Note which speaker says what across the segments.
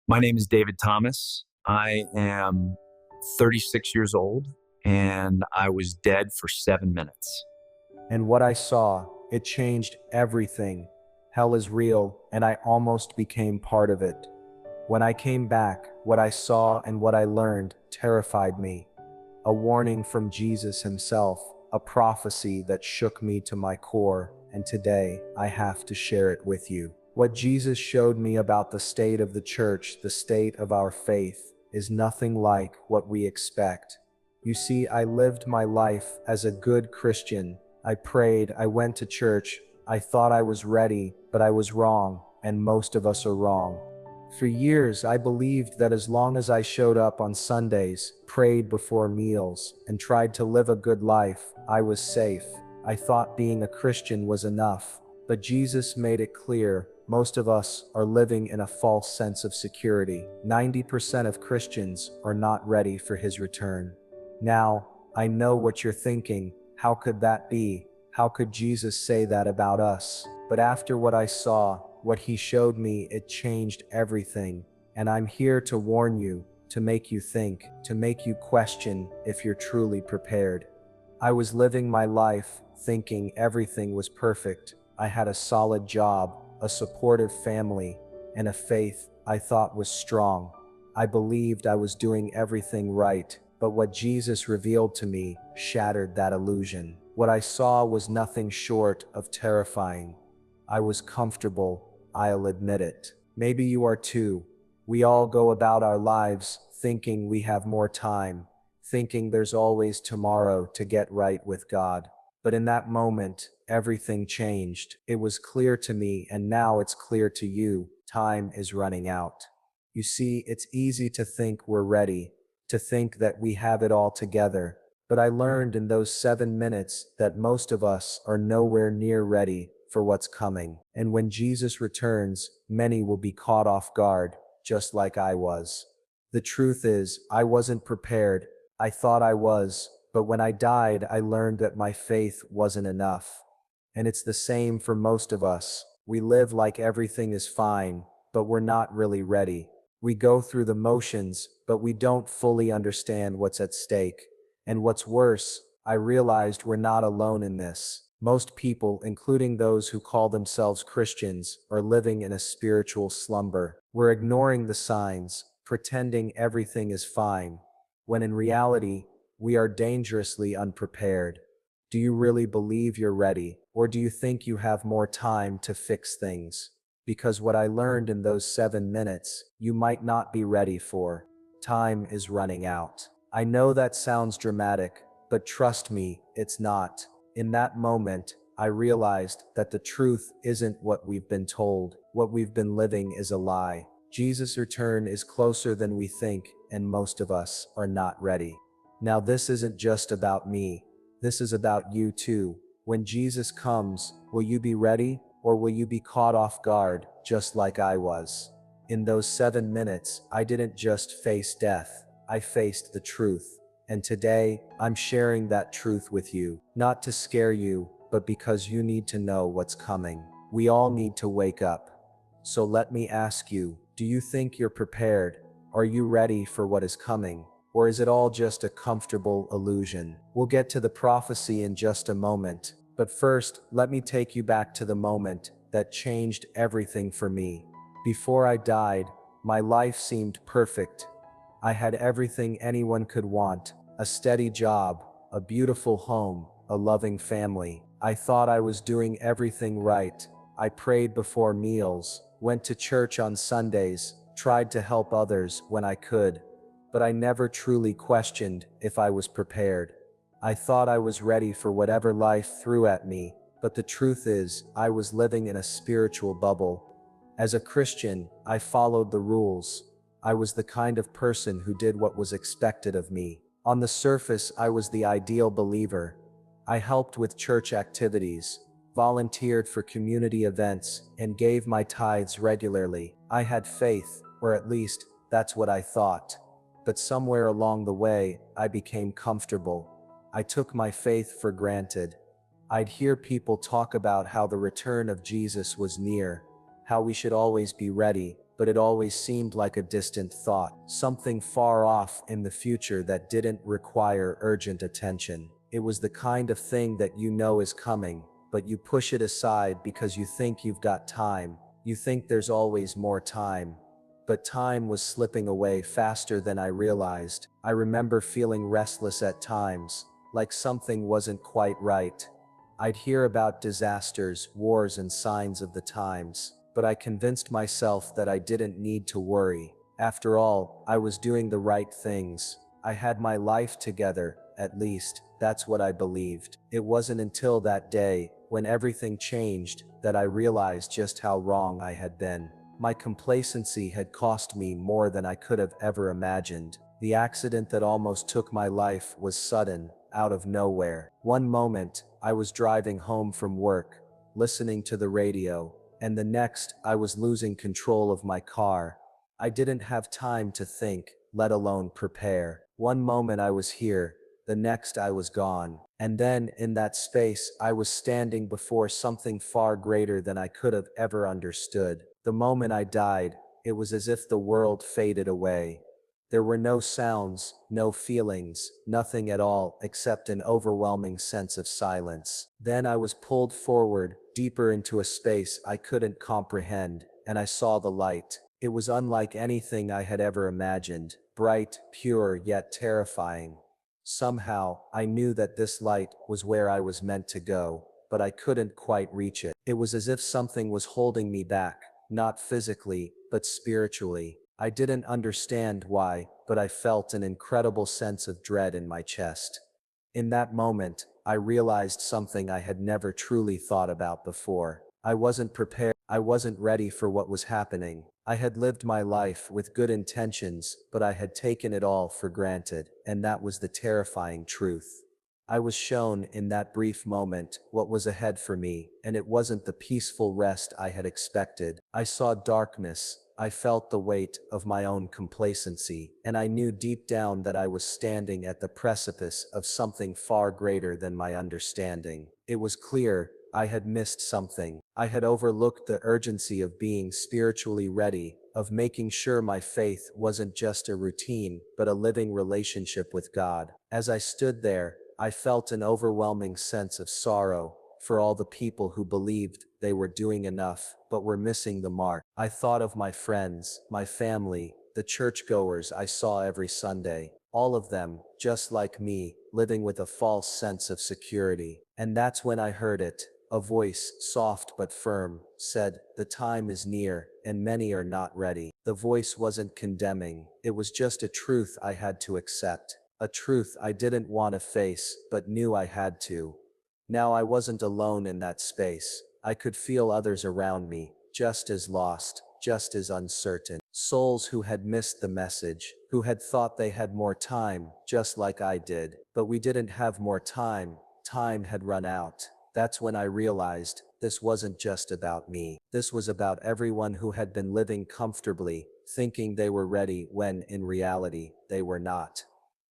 Speaker 1: My name is David Thomas. I am 36 years old and I was dead for 7 minutes.
Speaker 2: And what I saw, it changed everything. Hell is real, and I almost became part of it. When I came back, what I saw and what I learned terrified me. A warning from Jesus himself, a prophecy that shook me to my core, and today I have to share it with you. What Jesus showed me about the state of the church, the state of our faith, is nothing like what we expect. You see, I lived my life as a good Christian. I prayed, I went to church, I thought I was ready, but I was wrong, and most of us are wrong. For years, I believed that as long as I showed up on Sundays, prayed before meals, and tried to live a good life, I was safe. I thought being a Christian was enough. But Jesus made it clear, most of us are living in a false sense of security. 90% of Christians are not ready for his return. Now, I know what you're thinking. How could that be? How could Jesus say that about us? But after what I saw, what he showed me, it changed everything. And I'm here to warn you, to make you think, to make you question if you're truly prepared. I was living my life thinking everything was perfect. I had a solid job, a supportive family, and a faith I thought was strong. I believed I was doing everything right, but what Jesus revealed to me shattered that illusion. What I saw was nothing short of terrifying. I was comfortable, I'll admit it. Maybe you are too. We all go about our lives thinking we have more time, thinking there's always tomorrow to get right with God. But in that moment, everything changed. It was clear to me, and now it's clear to you. Time is running out. You see, it's easy to think we're ready, to think that we have it all together. But I learned in those 7 minutes that most of us are nowhere near ready for what's coming. And when Jesus returns, many will be caught off guard, just like I was. The truth is, I wasn't prepared. I thought I was, but when I died, I learned that my faith wasn't enough. And it's the same for most of us. We live like everything is fine, but we're not really ready. We go through the motions, but we don't fully understand what's at stake. And what's worse, I realized we're not alone in this. Most people, including those who call themselves Christians, are living in a spiritual slumber. We're ignoring the signs, pretending everything is fine, when in reality, we are dangerously unprepared. Do you really believe you're ready, or do you think you have more time to fix things? Because what I learned in those 7 minutes, you might not be ready for. Time is running out. I know that sounds dramatic, but trust me, it's not. In that moment, I realized that the truth isn't what we've been told. What we've been living is a lie. Jesus' return is closer than we think, and most of us are not ready. Now, this isn't just about me. This is about you too. When Jesus comes, will you be ready, or will you be caught off guard, just like I was? In those 7 minutes, I didn't just face death, I faced the truth. And today, I'm sharing that truth with you, not to scare you, but because you need to know what's coming. We all need to wake up. So let me ask you, do you think you're prepared? Are you ready for what is coming? Or is it all just a comfortable illusion? We'll get to the prophecy in just a moment. But first, let me take you back to the moment that changed everything for me. Before I died, my life seemed perfect. I had everything anyone could want, a steady job, a beautiful home, a loving family. I thought I was doing everything right. I prayed before meals, went to church on Sundays, tried to help others when I could. But I never truly questioned if I was prepared. I thought I was ready for whatever life threw at me, but the truth is, I was living in a spiritual bubble. As a Christian, I followed the rules. I was the kind of person who did what was expected of me. On the surface, I was the ideal believer. I helped with church activities, volunteered for community events, and gave my tithes regularly. I had faith, or at least, that's what I thought. But somewhere along the way, I became comfortable. I took my faith for granted. I'd hear people talk about how the return of Jesus was near, how we should always be ready, but it always seemed like a distant thought, something far off in the future that didn't require urgent attention. It was the kind of thing that you know is coming, but you push it aside because you think you've got time. You think there's always more time. But time was slipping away faster than I realized. I remember feeling restless at times, like something wasn't quite right. I'd hear about disasters, wars, and signs of the times, but I convinced myself that I didn't need to worry. After all, I was doing the right things. I had my life together, at least, that's what I believed. It wasn't until that day, when everything changed, that I realized just how wrong I had been. My complacency had cost me more than I could have ever imagined. The accident that almost took my life was sudden, out of nowhere. One moment, I was driving home from work, listening to the radio, and the next, I was losing control of my car. I didn't have time to think, let alone prepare. One moment I was here, the next I was gone. And then, in that space, I was standing before something far greater than I could have ever understood. The moment I died, it was as if the world faded away. There were no sounds, no feelings, nothing at all except an overwhelming sense of silence. Then I was pulled forward, deeper into a space I couldn't comprehend, and I saw the light. It was unlike anything I had ever imagined, bright, pure, yet terrifying. Somehow, I knew that this light was where I was meant to go, but I couldn't quite reach it. It was as if something was holding me back, not physically, but spiritually. I didn't understand why, but I felt an incredible sense of dread in my chest. In that moment, I realized something I had never truly thought about before. I wasn't prepared. I wasn't ready for what was happening. I had lived my life with good intentions, but I had taken it all for granted, and that was the terrifying truth. I was shown in that brief moment what was ahead for me, and it wasn't the peaceful rest I had expected. I saw darkness. I felt the weight of my own complacency, and I knew deep down that I was standing at the precipice of something far greater than my understanding. It was clear I had missed something. I had overlooked the urgency of being spiritually ready, of making sure my faith wasn't just a routine, but a living relationship with God. As I stood there, I felt an overwhelming sense of sorrow for all the people who believed they were doing enough, but were missing the mark. I thought of my friends, my family, the churchgoers I saw every Sunday, all of them, just like me, living with a false sense of security. And that's when I heard it. A voice, soft but firm, said, "The time is near, and many are not ready." The voice wasn't condemning, it was just a truth I had to accept. A truth I didn't want to face, but knew I had to. Now I wasn't alone in that space. I could feel others around me, just as lost, just as uncertain. Souls who had missed the message, who had thought they had more time, just like I did. But we didn't have more time. Time had run out. That's when I realized this wasn't just about me. This was about everyone who had been living comfortably, thinking they were ready when, in reality, they were not.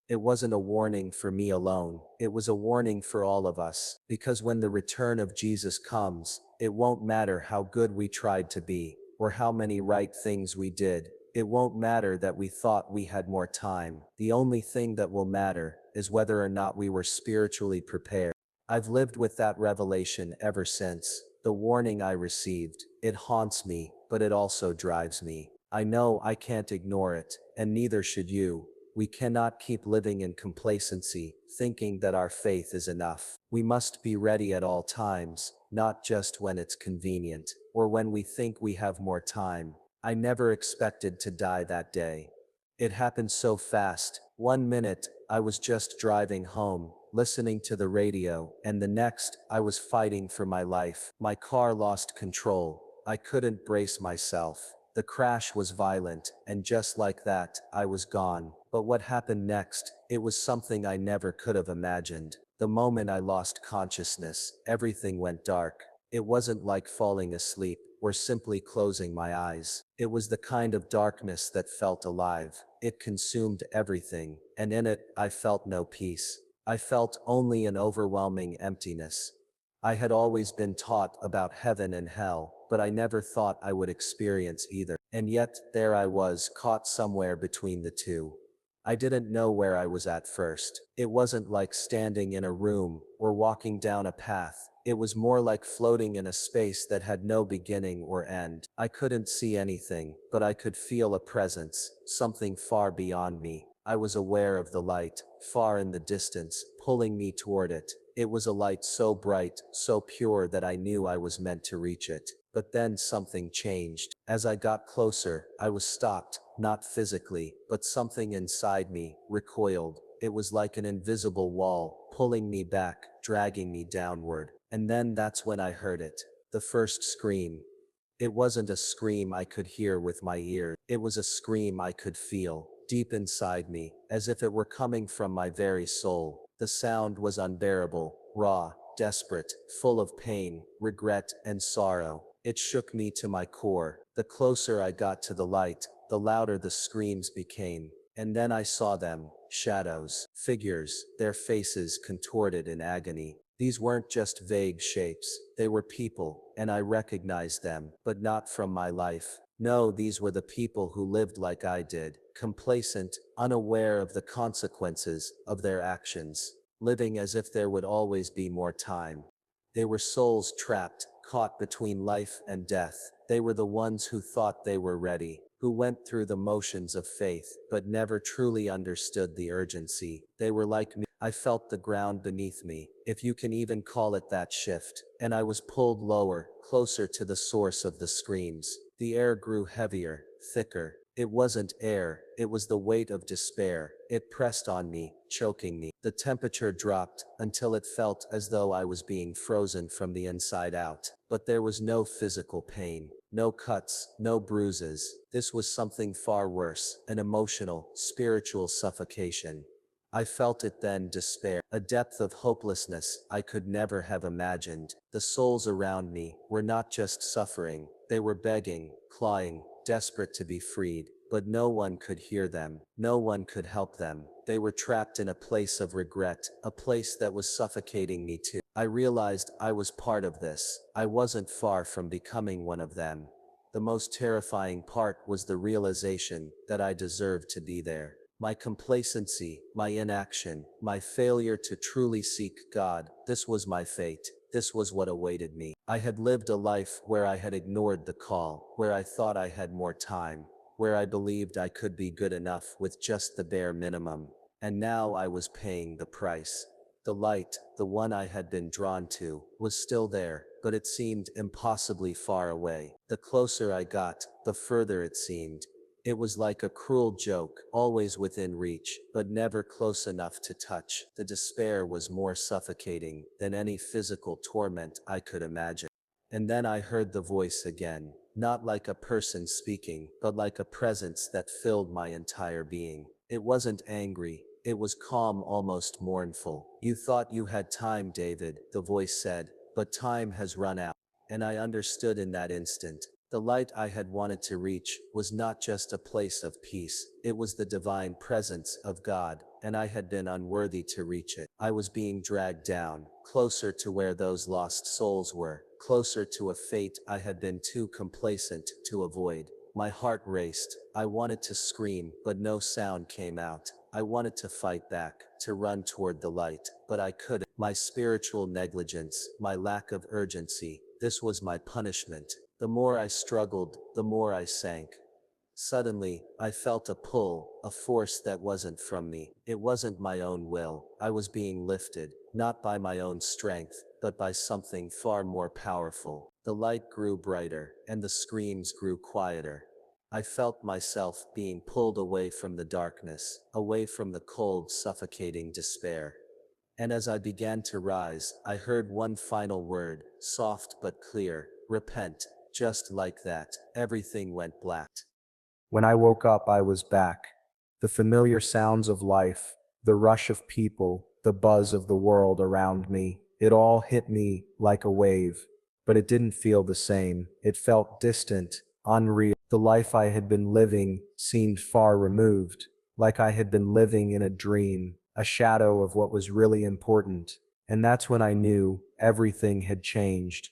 Speaker 2: It wasn't a warning for me alone, it was a warning for all of us, because when the return of Jesus comes, it won't matter how good we tried to be, or how many right things we did. It won't matter that we thought we had more time. The only thing that will matter is whether or not we were spiritually prepared. I've lived with that revelation ever since. The warning I received, it haunts me, but it also drives me. I know I can't ignore it, and neither should you. We cannot keep living in complacency, thinking that our faith is enough. We must be ready at all times, not just when it's convenient, or when we think we have more time. I never expected to die that day. It happened so fast. One minute, I was just driving home, listening to the radio, and the next, I was fighting for my life. My car lost control. I couldn't brace myself. The crash was violent, and just like that, I was gone. But what happened next, it was something I never could have imagined. The moment I lost consciousness, everything went dark. It wasn't like falling asleep, or simply closing my eyes. It was the kind of darkness that felt alive. It consumed everything, and in it, I felt no peace. I felt only an overwhelming emptiness. I had always been taught about heaven and hell, but I never thought I would experience either. And yet, there I was, caught somewhere between the two. I didn't know where I was at first. It wasn't like standing in a room or walking down a path. It was more like floating in a space that had no beginning or end. I couldn't see anything, but I could feel a presence, something far beyond me. I was aware of the light, far in the distance, pulling me toward it. It was a light so bright, so pure that I knew I was meant to reach it. But then something changed. As I got closer, I was stopped, not physically, but something inside me recoiled. It was like an invisible wall, pulling me back, dragging me downward. And then that's when I heard it. The first scream. It wasn't a scream I could hear with my ears. It was a scream I could feel, deep inside me, as if it were coming from my very soul. The sound was unbearable, raw, desperate, full of pain, regret, and sorrow. It shook me to my core. The closer I got to the light, the louder the screams became. And then I saw them, shadows, figures, their faces contorted in agony. These weren't just vague shapes, they were people, and I recognized them, but not from my life. No, these were the people who lived like I did, complacent, unaware of the consequences of their actions, living as if there would always be more time. They were souls trapped, caught between life and death. They were the ones who thought they were ready, who went through the motions of faith, but never truly understood the urgency. They were like me. I felt the ground beneath me, if you can even call it that, shift, and I was pulled lower, closer to the source of the screams. The air grew heavier, thicker. It wasn't air, it was the weight of despair. It pressed on me, choking me. The temperature dropped until it felt as though I was being frozen from the inside out. But there was no physical pain, no cuts, no bruises. This was something far worse, an emotional, spiritual suffocation. I felt it then, despair, a depth of hopelessness I could never have imagined. The souls around me were not just suffering, they were begging, clawing, desperate to be freed, but no one could hear them, no one could help them. They were trapped in a place of regret, a place that was suffocating me too. I realized I was part of this. I wasn't far from becoming one of them. The most terrifying part was the realization that I deserved to be there. My complacency, my inaction, my failure to truly seek God, this was my fate. This was what awaited me. I had lived a life where I had ignored the call, where I thought I had more time, where I believed I could be good enough with just the bare minimum. And now I was paying the price. The light, the one I had been drawn to, was still there, but it seemed impossibly far away. The closer I got, the further it seemed. It was like a cruel joke, always within reach, but never close enough to touch. The despair was more suffocating than any physical torment I could imagine. And then I heard the voice again, not like a person speaking, but like a presence that filled my entire being. It wasn't angry, it was calm, almost mournful. "You thought you had time, David," the voice said, "but time has run out." And I understood in that instant. The light I had wanted to reach was not just a place of peace, it was the divine presence of God, and I had been unworthy to reach it. I was being dragged down, closer to where those lost souls were, closer to a fate I had been too complacent to avoid. My heart raced. I wanted to scream, but no sound came out. I wanted to fight back, to run toward the light, but I couldn't. My spiritual negligence, my lack of urgency, this was my punishment. The more I struggled, the more I sank. Suddenly, I felt a pull, a force that wasn't from me. It wasn't my own will. I was being lifted, not by my own strength, but by something far more powerful. The light grew brighter, and the screams grew quieter. I felt myself being pulled away from the darkness, away from the cold, suffocating despair. And as I began to rise, I heard one final word, soft but clear: repent. Just like that, everything went black. When I woke up, I was back. The familiar sounds of life, the rush of people, the buzz of the world around me, it all hit me like a wave. But it didn't feel the same. It felt distant, unreal. The life I had been living seemed far removed, like I had been living in a dream, a shadow of what was really important. And that's when I knew everything had changed.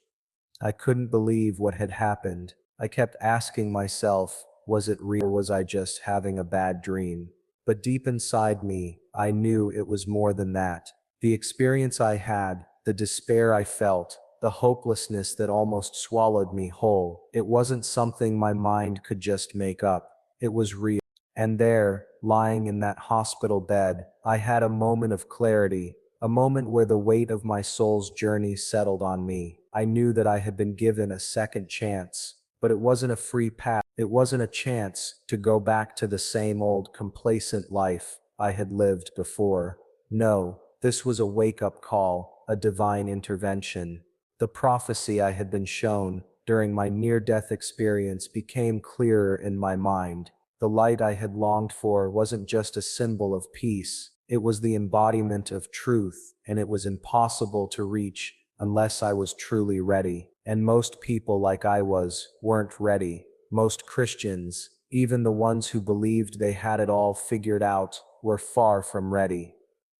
Speaker 2: I couldn't believe what had happened. I kept asking myself, Was it real or was I just having a bad dream? But deep inside me, I knew it was more than that. The experience I had, the despair I felt, the hopelessness that almost swallowed me whole, it wasn't something my mind could just make up. It was real. And there, lying in that hospital bed, I had a moment of clarity, a moment where the weight of my soul's journey settled on me. I knew that I had been given a second chance, but it wasn't a free pass. It wasn't a chance to go back to the same old complacent life I had lived before. No, this was a wake-up call, a divine intervention. The prophecy I had been shown during my near-death experience became clearer in my mind. The light I had longed for wasn't just a symbol of peace, it was the embodiment of truth, and it was impossible to reach unless I was truly ready. And most people, like I was, weren't ready. Most Christians, even the ones who believed they had it all figured out, were far from ready.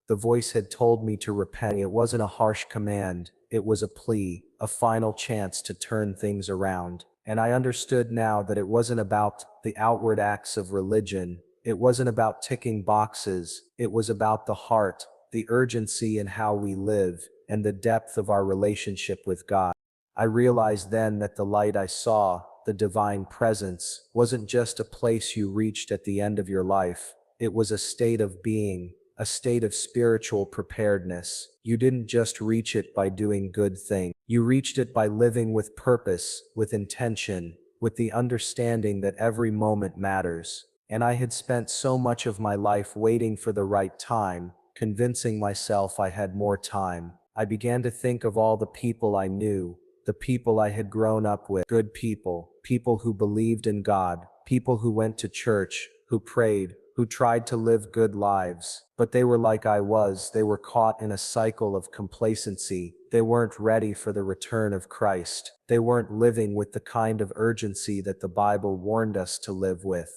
Speaker 2: The voice had told me to repent. It wasn't a harsh command, it was a plea, a final chance to turn things around. And I understood now that it wasn't about the outward acts of religion, it wasn't about ticking boxes, it was about the heart, the urgency in how we live, and the depth of our relationship with God. I realized then that the light I saw, the divine presence, wasn't just a place you reached at the end of your life, it was a state of being, a state of spiritual preparedness. You didn't just reach it by doing good things. You reached it by living with purpose, with intention, with the understanding that every moment matters. And I had spent so much of my life waiting for the right time, convincing myself I had more time. I began to think of all the people I knew, the people I had grown up with, good people, people who believed in God, people who went to church, who prayed, who tried to live good lives, but they were like I was, they were caught in a cycle of complacency. They weren't ready for the return of Christ. They weren't living with the kind of urgency that the Bible warned us to live with.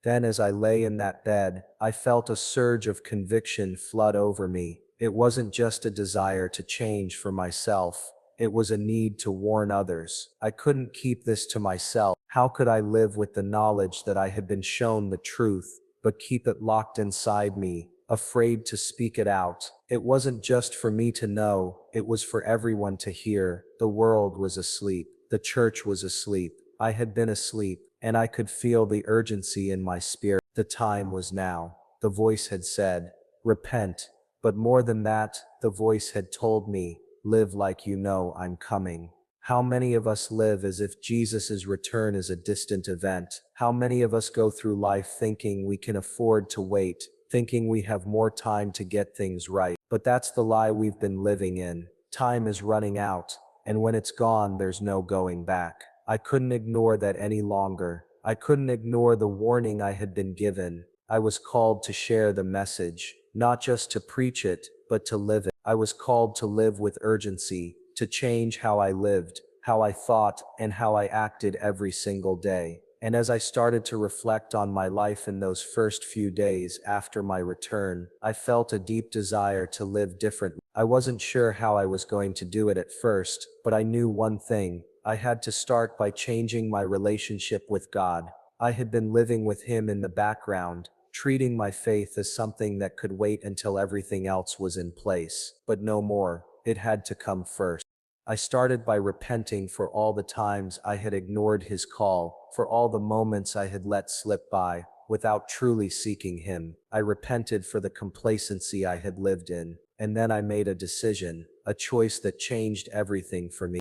Speaker 2: Then as I lay in that bed, I felt a surge of conviction flood over me. It wasn't just a desire to change for myself. It was a need to warn others. I couldn't keep this to myself. How could I live with the knowledge that I had been shown the truth, but keep it locked inside me, afraid to speak it out? It wasn't just for me to know, it was for everyone to hear. The world was asleep. The church was asleep. I had been asleep, and I could feel the urgency in my spirit. The time was now. The voice had said, repent. But more than that, the voice had told me, live like you know I'm coming. How many of us live as if Jesus' return is a distant event? How many of us go through life thinking we can afford to wait, thinking we have more time to get things right? But that's the lie we've been living in. Time is running out, and when it's gone, there's no going back. I couldn't ignore that any longer. I couldn't ignore the warning I had been given. I was called to share the message, not just to preach it, but to live it. I was called to live with urgency, to change how I lived, how I thought, and how I acted every single day. And as I started to reflect on my life in those first few days after my return, I felt a deep desire to live differently. I wasn't sure how I was going to do it at first, but I knew one thing. I had to start by changing my relationship with God. I had been living with Him in the background, treating my faith as something that could wait until everything else was in place. But no more. It had to come first. I started by repenting for all the times I had ignored His call, for all the moments I had let slip by, without truly seeking Him. I repented for the complacency I had lived in, and then I made a decision, a choice that changed everything for me.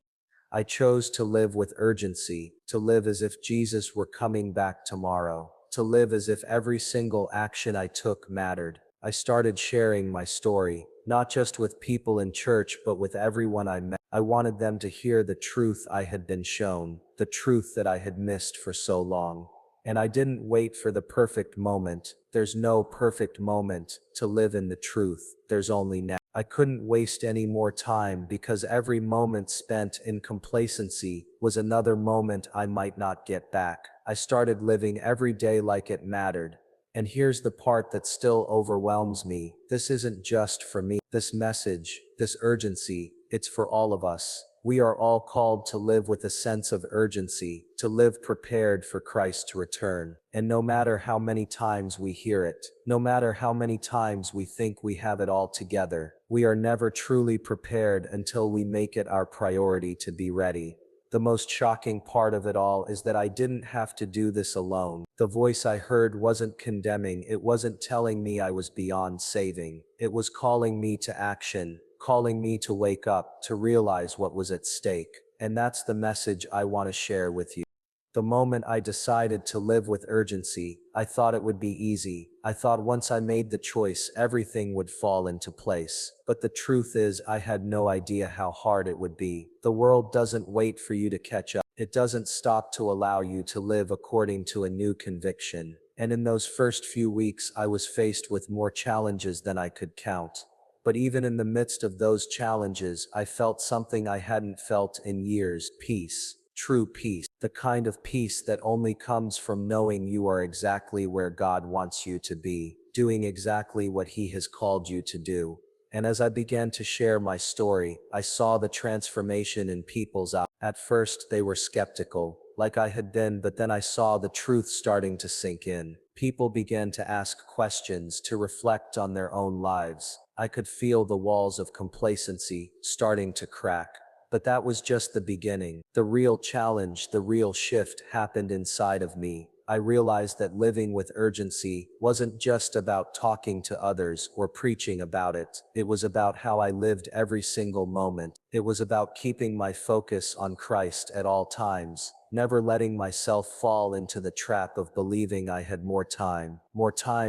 Speaker 2: I chose to live with urgency, to live as if Jesus were coming back tomorrow, to live as if every single action I took mattered. I started sharing my story, not just with people in church but with everyone I met. I wanted them to hear the truth I had been shown, the truth that I had missed for so long. And I didn't wait for the perfect moment. There's no perfect moment to live in the truth. There's only now. I couldn't waste any more time because every moment spent in complacency was another moment I might not get back. I started living every day like it mattered. And here's the part that still overwhelms me. This isn't just for me. This message, this urgency, It's for all of us. We are all called to live with a sense of urgency, to live prepared for Christ to return. And no matter how many times we hear it, no matter how many times we think we have it all together, we are never truly prepared until we make it our priority to be ready. The most shocking part of it all is that I didn't have to do this alone. The voice I heard wasn't condemning, it wasn't telling me I was beyond saving. It was calling me to action, calling me to wake up, to realize what was at stake. And that's the message I want to share with you. The moment I decided to live with urgency, I thought it would be easy. I thought once I made the choice, everything would fall into place. But the truth is, I had no idea how hard it would be. The world doesn't wait for you to catch up. It doesn't stop to allow you to live according to a new conviction. And in those first few weeks, I was faced with more challenges than I could count. But even in the midst of those challenges, I felt something I hadn't felt in years: peace. True peace, the kind of peace that only comes from knowing you are exactly where God wants you to be, doing exactly what He has called you to do. And as I began to share my story, I saw the transformation in people's eyes. At first, they were skeptical, like I had been, but then I saw the truth starting to sink in. People began to ask questions, to reflect on their own lives. I could feel the walls of complacency starting to crack. But that was just the beginning. The real challenge, the real shift happened inside of me. I realized that living with urgency wasn't just about talking to others or preaching about it. It was about how I lived every single moment. It was about keeping my focus on Christ at all times, never letting myself fall into the trap of believing I had more time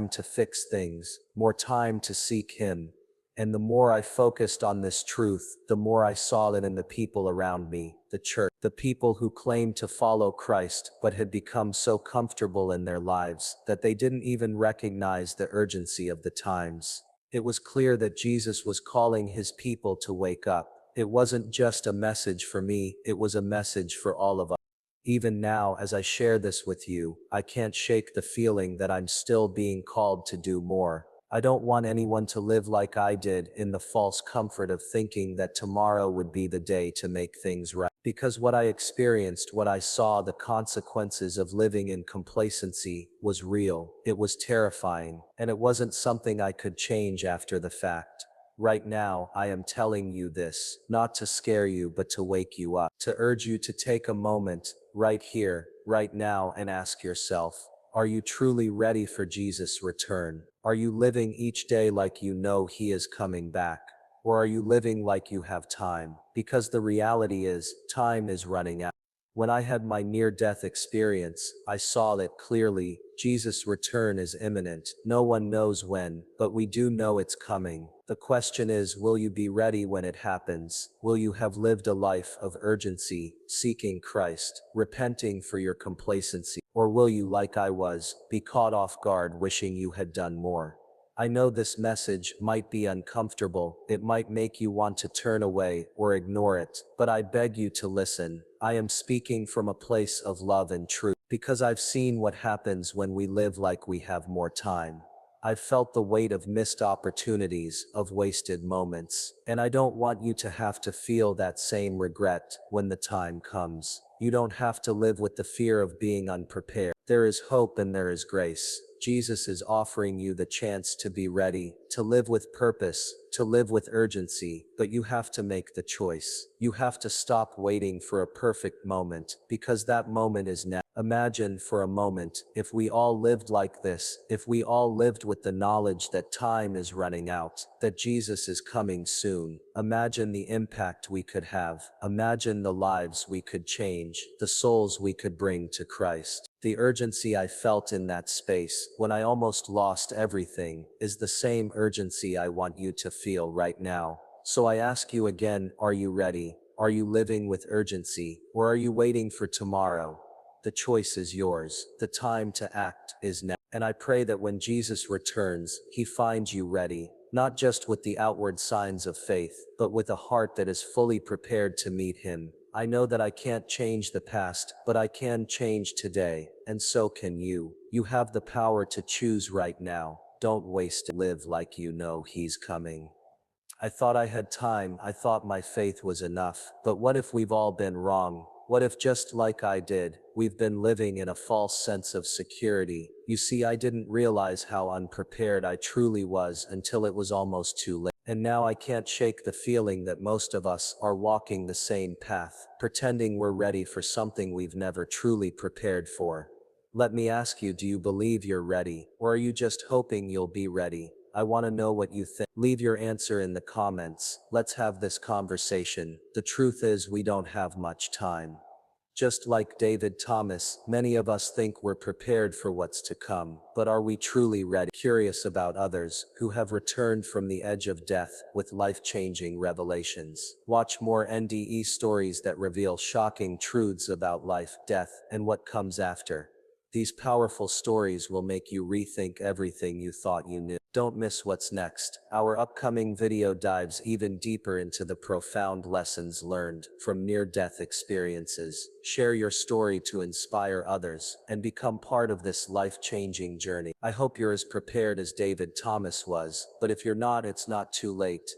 Speaker 2: to fix things, more time to seek Him. And the more I focused on this truth, the more I saw it in the people around me, the church, the people who claimed to follow Christ but had become so comfortable in their lives that they didn't even recognize the urgency of the times. It was clear that Jesus was calling His people to wake up. It wasn't just a message for me, it was a message for all of us. Even now, as I share this with you, I can't shake the feeling that I'm still being called to do more. I don't want anyone to live like I did, in the false comfort of thinking that tomorrow would be the day to make things right. Because what I experienced, what I saw, the consequences of living in complacency, was real. It was terrifying, and it wasn't something I could change after the fact. Right now, I am telling you this, not to scare you but to wake you up, to urge you to take a moment, right here, right now, and ask yourself, are you truly ready for Jesus' return? Are you living each day like you know He is coming back? Or are you living like you have time? Because the reality is, time is running out. When I had my near-death experience, I saw that clearly. Jesus' return is imminent. No one knows when, but we do know it's coming. The question is, will you be ready when it happens? Will you have lived a life of urgency, seeking Christ, repenting for your complacency? Or will you, like I was, be caught off guard wishing you had done more? I know this message might be uncomfortable, it might make you want to turn away or ignore it, but I beg you to listen. I am speaking from a place of love and truth, because I've seen what happens when we live like we have more time. I've felt the weight of missed opportunities, of wasted moments, and I don't want you to have to feel that same regret when the time comes. You don't have to live with the fear of being unprepared. There is hope and there is grace. Jesus is offering you the chance to be ready, to live with purpose, to live with urgency, but you have to make the choice. You have to stop waiting for a perfect moment, because that moment is now. Imagine for a moment, if we all lived like this, if we all lived with the knowledge that time is running out, that Jesus is coming soon. Imagine the impact we could have. Imagine the lives we could change, the souls we could bring to Christ. The urgency I felt in that space, when I almost lost everything, is the same urgency I want you to feel right now. So I ask you again, are you ready? Are you living with urgency, or are you waiting for tomorrow? The choice is yours. The time to act is now. And I pray that when Jesus returns, He finds you ready, not just with the outward signs of faith, but with a heart that is fully prepared to meet Him. I know that I can't change the past, but I can change today, and so can you. You have the power to choose right now. Don't waste it. Live like you know He's coming. I thought I had time, I thought my faith was enough. But what if we've all been wrong? What if, just like I did, we've been living in a false sense of security? You see, I didn't realize how unprepared I truly was until it was almost too late. And now I can't shake the feeling that most of us are walking the same path, pretending we're ready for something we've never truly prepared for. Let me ask you, do you believe you're ready, or are you just hoping you'll be ready? I want to know what you think. Leave your answer in the comments. Let's have this conversation. The truth is, we don't have much time. Just like David Thomas, many of us think we're prepared for what's to come, but are we truly ready? Curious about others who have returned from the edge of death with life-changing revelations. Watch more NDE stories that reveal shocking truths about life, death, and what comes after. These powerful stories will make you rethink everything you thought you knew. Don't miss what's next. Our upcoming video dives even deeper into the profound lessons learned from near-death experiences. Share your story to inspire others and become part of this life-changing journey. I hope you're as prepared as David Thomas was, but if you're not, it's not too late.